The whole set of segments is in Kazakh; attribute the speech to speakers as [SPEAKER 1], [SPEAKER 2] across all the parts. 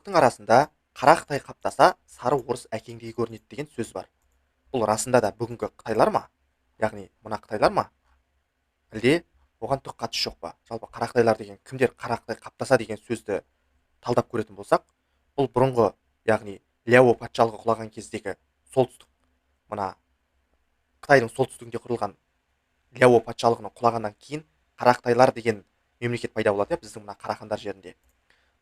[SPEAKER 1] арасында қара Қытай қаптаса, сары орыс әкеңдей көрінеді деген сөз бар. Бұл расында да бүгінгі Қытайлар ма? Яғни мына Қытайлар ма? Әлде оған түк қатысы жоқ па? Жалпы қара Қытайлар деген кімдер қара Қытай қаптаса деген сөзді талдап көретін болсақ, бұл бұрынғы, яғни Ляо патшалығы құлаған кездегі солтүстік, мына Қытайдың солтүстігінде құрылған Ляо патшалығының құлағаннан кейін қара Қытайлар деген мемлекет пайда болады, біздің мына Қарахандар жерінде.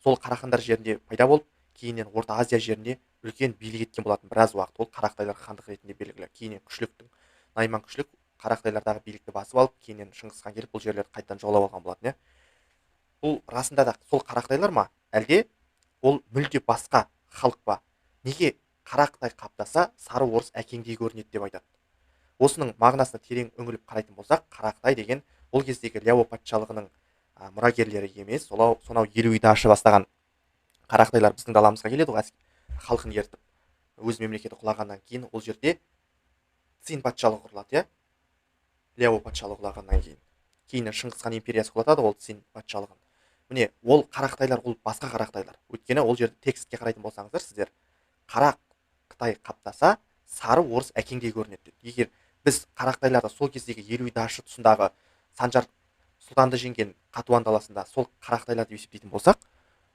[SPEAKER 1] Сол Қарахандар жерінде пайда болып, кейіннен Орта Азия жерінде үлкен билік еткен болатын біраз уақыт. Ол қара Қытайлар хандық ретінде белгілі. Кейіннен күшліктің Найман күшлік қара Қытайлардағы билікті басып алып, кейіннен Шыңғыс хан келіп бұл жерлерді қайтадан жаулап алған болатын. Бұл расында да сол қара Қытайлар ма? Әлде ол мүлде басқа халық па? Неге қара Қытай қаптаса, сары орыс әкеңдей көрінеді деп айтады? Осының мағынасына терең үңіліп қарайтын болсақ, қара Қытай деген ол кездегі Ляо патшалығының мұрагерлері емес, сонау елу үйді аша бастаған қара Қытайлар біздің даламызға келеді ғой, халқын ертіп. Өз мемлекеті құлағаннан кейін ол жерде Цин патшалығы құрылады, Ляо патшалығы құлағаннан кейін. Кейіннен Шыңғыс хан империясы құлатады ол Цин патшалығын. Міне, ол қара Қытайлар, ол басқа қара Қытайлар. Өйткені ол жерде текстке қарайтын болсаңыздар, сіздер қара Қытай қаптаса, сары орыс әкеңдей көрінеді дейді. Егер біз қара Қытайларды сол кездегі елу дашы тұсындағы Санжар сұлтанды жеңген Қатуан даласында сол қара Қытайларды есептейтін болсақ,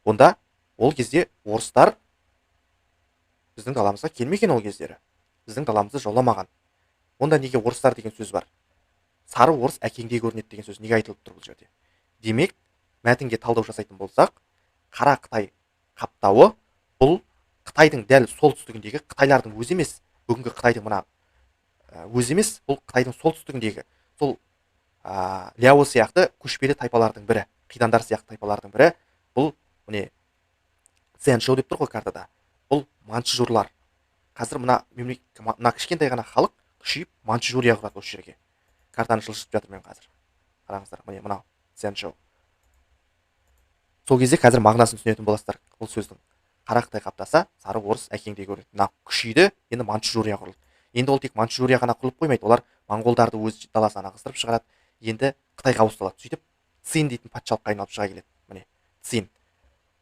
[SPEAKER 1] онда ол кезде орыстар біздің даламызға келмеген ол кездері. Біздің даламызды жауламаған. Онда неге орыстар деген сөз бар? Сары орыс әкеңдей көрінеді деген сөз неге айтылып тұр бұл жерде? Демек, мәтінге талдау жасайтын болсақ, қара Қытай қаптауы бұл Қытайдың дәл солтүстігіндегі Қытайлардың өзі емес, бүгінгі Қытайдың мына өзі емес, бұл Қытайдың солтүстігіндегі сол Ляо сияқты көшпелі тайпалардың бірі, қидандар сияқты тайпалардың бірі, бұл міне Цзяншоу деп тұр ғой картада. Бұл манчжурлар. Қазір мына кішкентай ғана халық күшейіп Манчжурия құрады осы жерге. Картаны жылжытып жатыр мен қазір. Қараңыздар, міне мынау Цзяншоу. Сол кезде қазір мағынасын түсінетін боласыздар бұл сөздің. Қара Қытай қаптаса, сары орыс әкеңдей көрінеді. Мына күшейді, енді Манчжурия құрылды. Енді ол тек Манчжурия ғана құрылып қоймайды, олар моңғолдарды өз даласына ығыстырып шығарады. Енді Қытайға ауыстырылады. Сөйтіп Цин дейтін патшалыққа айналып шыға келеді. Міне Цин.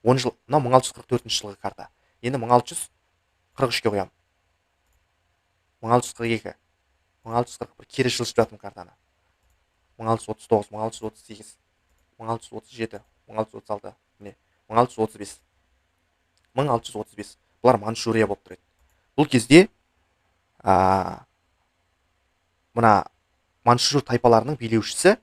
[SPEAKER 1] 10 жыл, мынау 1644 жылғы карта. Енді 1643-ке қоямын. 1642, 1641 кері жылжытып жатырмын картаны. 1639, 1638, 1637, 1636, міне 1635. 1635. Бұлар Манчжурия болып тұрады. Бұл кезде мына манчжур тайпаларының билеушісі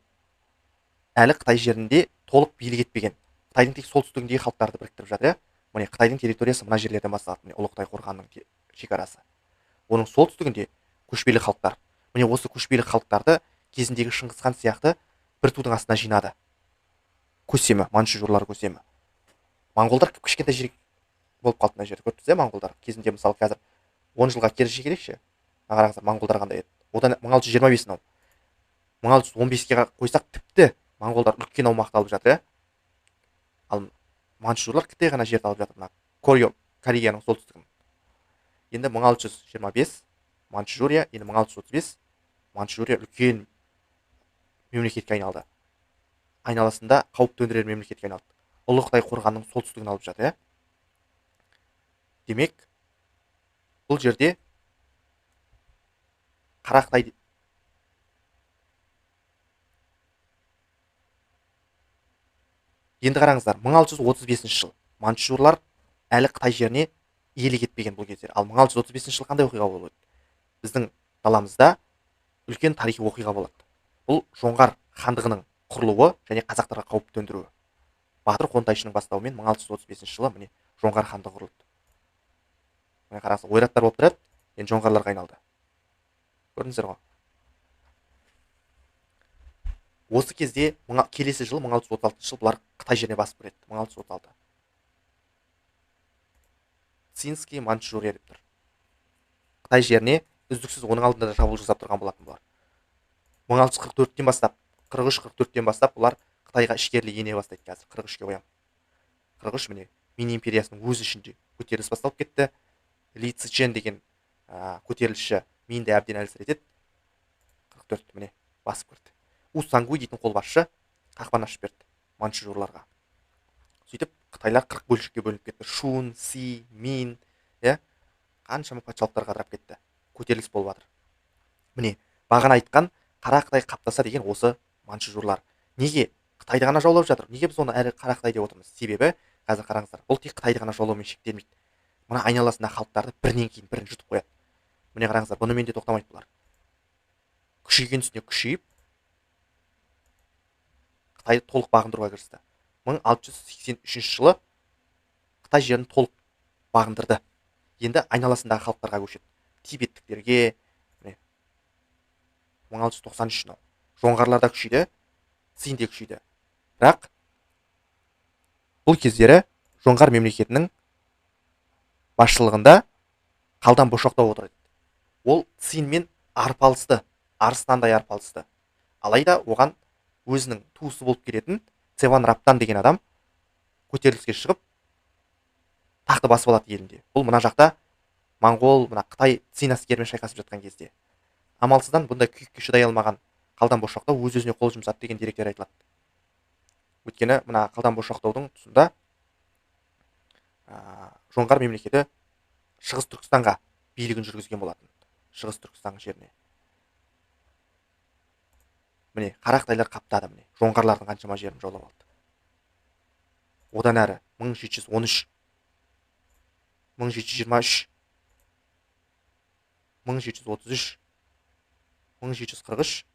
[SPEAKER 1] әлі Қытай жерінде толық билік етпеген. Қытайдың тек солтүстігіндегі халықтарды біріктіріп жатыр. Міне Қытайдың территориясы мына жерлерден басталады. Міне Ұлы Қытай қорғанының шекарасы. Оның солтүстігінде көшпелі халықтар. Міне осы көшпелі халықтарды кезіндегі Шыңғыс хан сияқты бір тудың астына жинады. Көсемі, манчжурлар көсемі. Моңғолдар кішкентай жер болып қалды мына жерде. Көрдіңіз моңғолдар. Кезінде мысалы қазір 10 жылға кері шегерейікші. Қараңыздар, моңғолдар қандай еді. Одан 1625 мынау. 1615-ке қойсақ тіпті моңғолдар үлкен аумақты алып жатыр. Ал манчжурлар кішкентай ғана жерді алып жатыр. Мына Кореяның солтүстігін. Енді 1625 Манчжурия, енді 1635 Манчжурия үлкен мемлекетке айналды. Айналасында қауіп төндірер мемлекетке айналды. Ұлы Қытай қорғанының солтүстігін алып жатыр. Демек, бұл жерде қара Қытай енді қараңыздар, 1635 жыл манчжурлар әлі Қытай жеріне иелік етпеген бұл кездер. Ал 1635 жыл қандай оқиға болды? Біздің даламызда үлкен тарихи оқиға болады. Бұл жоңғар хандығының құрылуы және қазақтарға қауіп төндіруі. Батыр Қонтайшының бастауымен 1635 жылы міне жоңғар хандығы құрылды. Міне қараңыздар, ойраттар болып тұрады, енді жоңғарларға айналды. Көрдіңіздер ғой? Осы кезде келесі жыл 1636 жыл бұлар Қытай жеріне басып кіреді. 1636. Цинский Манчжурия деп тұр. Қытай жеріне үздіксіз оның алдында да шабуыл жасап тұрған болатын бұлар. 1644-тен бастап, 43-44-тен бастап бұлар Қытайға ішкерлі ене бастайды қазір. 43-ке қоямын. 43 міне Мин империясының өз ішінде көтеріліс басталып кетті. Ли Цзечен деген көтерілісші Минді әбден әлсіретеді. 44 міне басып кірді. У Сангуй дейтін қолбасшы қақпаны ашып берді манчжурларға. Сөйтіп қытайлар 40 бөлшекке бөлініп кетті. Шун, Си, Мин, иә, қаншама патшалықтарға тарап кетті. Көтеріліс болып жатыр. Міне, бағана айтқан қара Қытай қаптаса деген осы манчжурлар. Неге Қытайды ғана жаулап жатыр? Неге біз оны әрі қара Қытай деп отырмыз? Себебі қазір қараңыздар, бұл тек Қытайды ғана жаулаумен шектелмейді. Мына айналасындағы халықтарды бірінен кейін бірін жұтып қояды. Міне қараңыздар, бұнымен де тоқтамайды бұлар. Күшейген үстіне күшейіп, Қытайды толық бағындыруға кірісті. 1683 жылы Қытай жерін толық бағындырды. Енді айналасындағы халықтарға көшеді. Тибеттіктерге, 1693 жылы жоңғарлар да күшейді, Цин де күшейді. Бірақ бұл кездері жоңғар мемлекетінің басшылығында қалдан бошоқтау отыр еді. Ол Цинмен арпалысты, арыстандай арпалысты. Алайда оған өзінің туысы болып келетін Цеван Раптан деген адам көтеріліске шығып тақты басып алады елінде. Бұл мына жақта Моңғол, мына Қытай Цин әскерімен шайқасып жатқан кезде. Амалсыздан бұндай күйікке шыдай алмаған қалдан бошоқтау өз-өзіне қол жұмсады деген деректер айтылады. Өйткені мына қалдан бошоқтаудың тұсында жоңғар мемлекеті Шығыс Түркістанға билігін жүргізген болатын. Шығыс Түркістан жеріне. Міне, қара Қытайлар қаптады, міне, жоңғарлардың қаншама жерін жаулап алды. Одан әрі 1713, 1723, 1733, 1743,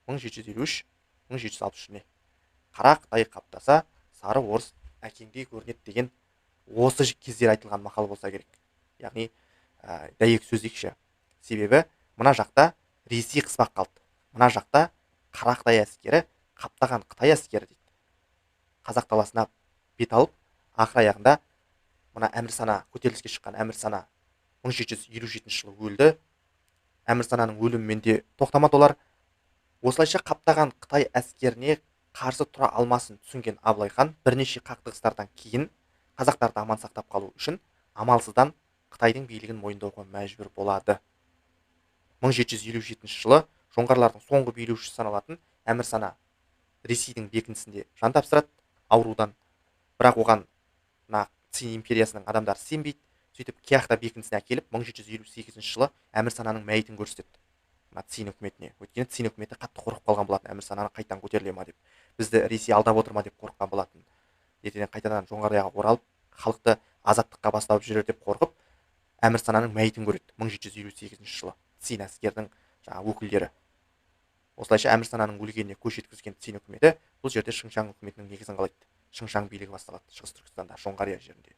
[SPEAKER 1] 1753, 1763 міне. Қара Қытай қаптаса, сары орыс әкеңдей көрінеді деген осы кездер айтылған мақал болса керек. Яғни дәйек сөз дейікші. Себебі мына жақта Ресей қыспақ қалды. Мына жақта қара Қытай әскері қаптаған Қытай әскері дейді. Қазақ даласына бет алып, ақыр аяғында мына Әмірсана, көтеріліске шыққан Әмірсана 1757 жылы өлді. Әмірсананың өлімімен де тоқтамады олар. Осылайша қаптаған Қытай әскеріне қарсы тұра алмасын түсінген Абылай хан бірнеше қақтығыстардан кейін қазақтарды аман сақтап қалу үшін амалсыздан Қытайдың билігін мойындауға мәжбүр болады. 1757 жылы жоңғарлардың соңғы билеушісі саналатын Әмірсана Ресейдің бекінісінде жан тапсырады аурудан. Бірақ оған Цин империясының адамдары сенбейді. Сөйтіп Кяхта бекінісіне әкеліп 1758 жылы Әмірсананың мәйітін көрсетеді. Цин үкіметіне. Өйткені Цин үкіметі қатты қорқып қалған болатын, Әмірсананы қайтадан көтеріле ма деп. Бізді Ресей алдап отыр ма деп қорыққан болатын. Ертеден қайтадан Жоңғарияға оралып, халықты азаттыққа бастап жүрер деп қорқып, Әмірсананың мәйітін көреді 1758 жылы Цин әскердің өкілдері. Осылайша Әмірсананың өлгеніне көш жеткізген Цин үкіметі бұл жерде Шыңшаң үкіметінің негізін қалайды. Шыңшаң билігі басталады Шығыс Түркістанда, Жоңғария жерінде.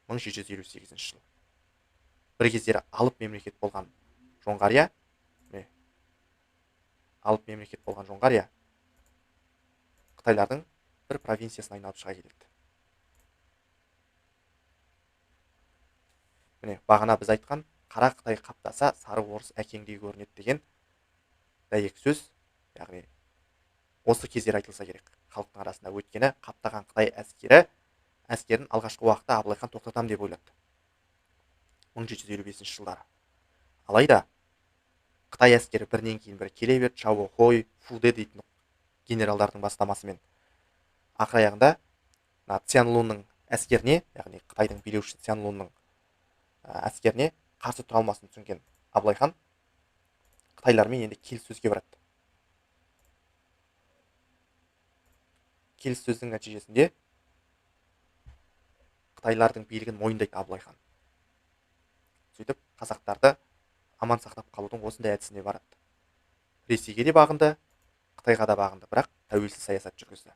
[SPEAKER 1] 1758 жылы. Бір кездері алып мемлекет болған Жоңғария, Қытайлардың бір провинциясына айналып шыға келеді. Міне, бағана біз айтқан қара Қытай қаптаса, сары орыс әкеңдей көрінеді деген дәйек сөз, яғни осы кездер айтылса керек халықтың арасында. Өйткені қаптаған Қытай әскерін алғашқы уақытта Абылай хан тоқтатам деп ойлады. 1755 жылдары. Алайда Қытай әскері бірінен кейін бірі келе берді, Чао Хой, Фуде дейтін генералдардың бастамасымен. Ақыр аяғында Цян Лунның әскеріне, яғни Қытайдың билеушісі Цян Лунның әскеріне қарсы тұра алмасын түсінген Абылай хан Қытайлармен енді келіссөзге барады. Келіссөздің нәтижесінде Қытайлардың билігін мойындайды Абылай хан. Сөйтіп қазақтарды аман сақтап қалудың осындай әдісіне барады. Ресейге де бағынды, Қытайға да бағынды, бірақ тәуелсіз саясат жүргізді.